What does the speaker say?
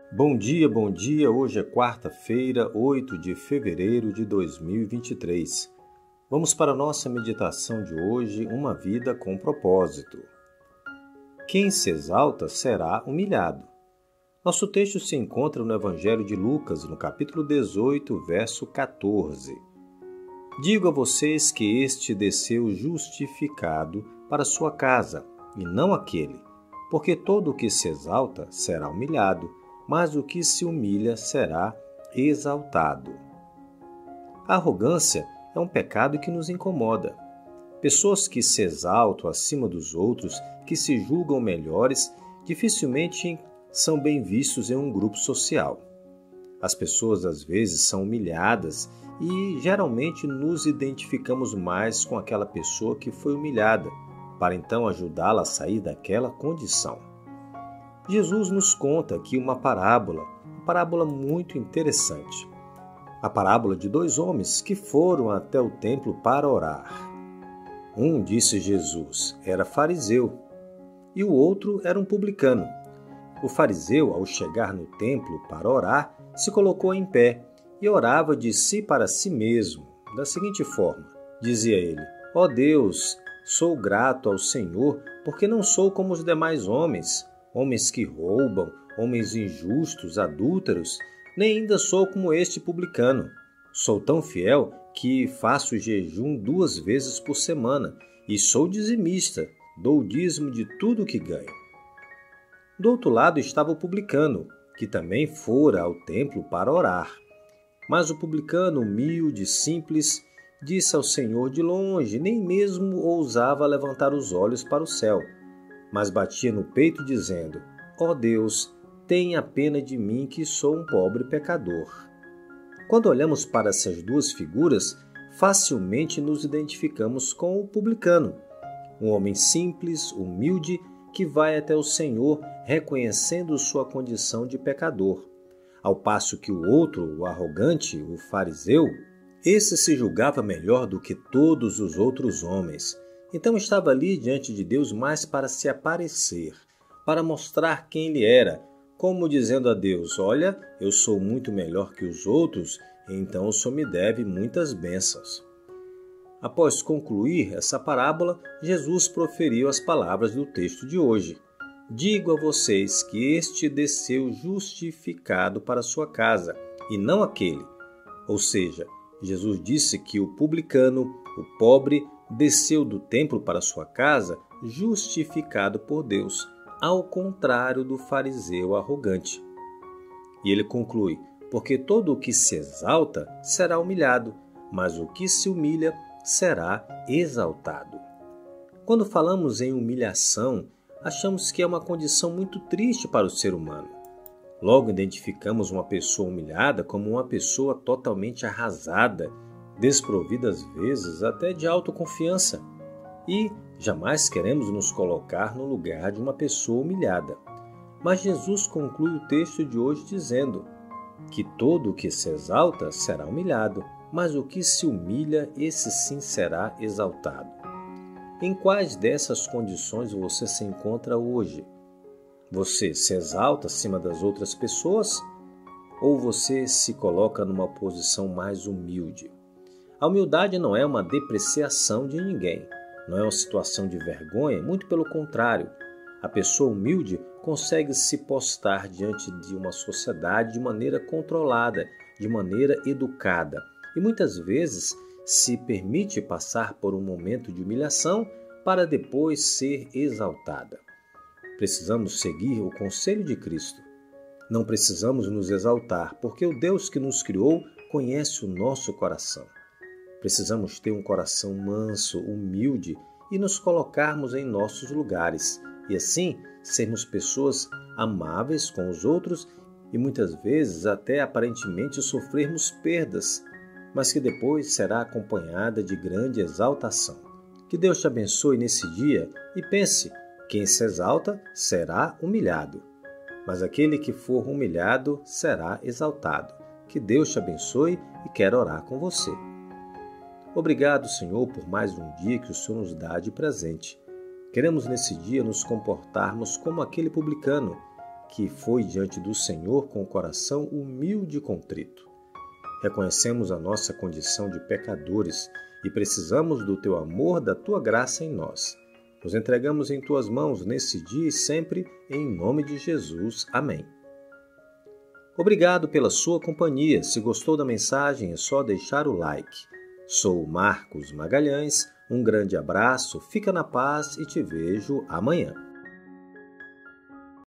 Bom dia, bom dia. Hoje é quarta-feira, 8 de fevereiro de 2023. Vamos para a nossa meditação de hoje, uma vida com propósito. Quem se exalta será humilhado. Nosso texto se encontra no Evangelho de Lucas, no capítulo 18, verso 14. Digo a vocês que este desceu justificado para sua casa, e não aquele, porque todo o que se exalta será humilhado, mas o que se humilha será exaltado. A arrogância é um pecado que nos incomoda. Pessoas que se exaltam acima dos outros, que se julgam melhores, dificilmente são bem vistos em um grupo social. As pessoas às vezes são humilhadas e geralmente nos identificamos mais com aquela pessoa que foi humilhada, para então ajudá-la a sair daquela condição. Jesus nos conta aqui uma parábola muito interessante. A parábola de dois homens que foram até o templo para orar. Um, disse Jesus, era fariseu e o outro era um publicano. O fariseu, ao chegar no templo para orar, se colocou em pé e orava de si para si mesmo, da seguinte forma. Dizia ele, ó Deus, sou grato ao Senhor porque não sou como os demais homens que roubam, homens injustos, adúlteros, nem ainda sou como este publicano. Sou tão fiel que faço jejum 2 vezes por semana e sou dizimista, dou o dízimo de tudo que ganho. Do outro lado estava o publicano, que também fora ao templo para orar. Mas o publicano, humilde e simples, disse ao Senhor de longe, nem mesmo ousava levantar os olhos para o céu, mas batia no peito dizendo, ó Deus, tenha pena de mim que sou um pobre pecador. Quando olhamos para essas duas figuras, facilmente nos identificamos com o publicano, um homem simples, humilde, que vai até o Senhor reconhecendo sua condição de pecador. Ao passo que o outro, o arrogante, o fariseu, esse se julgava melhor do que todos os outros homens. Então estava ali diante de Deus mais para se aparecer, para mostrar quem ele era, como dizendo a Deus, olha, eu sou muito melhor que os outros, então o Senhor me deve muitas bênçãos. Após concluir essa parábola, Jesus proferiu as palavras do texto de hoje. Digo a vocês que este desceu justificado para sua casa, e não aquele. Ou seja, Jesus disse que o publicano, o pobre, desceu do templo para sua casa justificado por Deus, ao contrário do fariseu arrogante. E ele conclui, porque todo o que se exalta será humilhado, mas o que se humilha será exaltado. Quando falamos em humilhação, achamos que é uma condição muito triste para o ser humano. Logo identificamos uma pessoa humilhada como uma pessoa totalmente arrasada, desprovida às vezes até de autoconfiança, e jamais queremos nos colocar no lugar de uma pessoa humilhada. Mas Jesus conclui o texto de hoje dizendo que todo o que se exalta será humilhado, mas o que se humilha, esse sim será exaltado. Em quais dessas condições você se encontra hoje? Você se exalta acima das outras pessoas? Ou você se coloca numa posição mais humilde? A humildade não é uma depreciação de ninguém, não é uma situação de vergonha, muito pelo contrário. A pessoa humilde consegue se postar diante de uma sociedade de maneira controlada, de maneira educada, e muitas vezes se permite passar por um momento de humilhação para depois ser exaltada. Precisamos seguir o conselho de Cristo. Não precisamos nos exaltar, porque o Deus que nos criou conhece o nosso coração. Precisamos ter um coração manso, humilde e nos colocarmos em nossos lugares e assim sermos pessoas amáveis com os outros e muitas vezes até aparentemente sofrermos perdas, mas que depois será acompanhada de grande exaltação. Que Deus te abençoe nesse dia e pense, quem se exalta será humilhado, mas aquele que for humilhado será exaltado. Que Deus te abençoe e quero orar com você. Obrigado, Senhor, por mais um dia que o Senhor nos dá de presente. Queremos nesse dia nos comportarmos como aquele publicano, que foi diante do Senhor com o coração humilde e contrito. Reconhecemos a nossa condição de pecadores e precisamos do Teu amor, da Tua graça em nós. Nos entregamos em Tuas mãos nesse dia e sempre, em nome de Jesus. Amém. Obrigado pela sua companhia. Se gostou da mensagem, é só deixar o like. Sou Marcos Magalhães, um grande abraço, fica na paz e te vejo amanhã.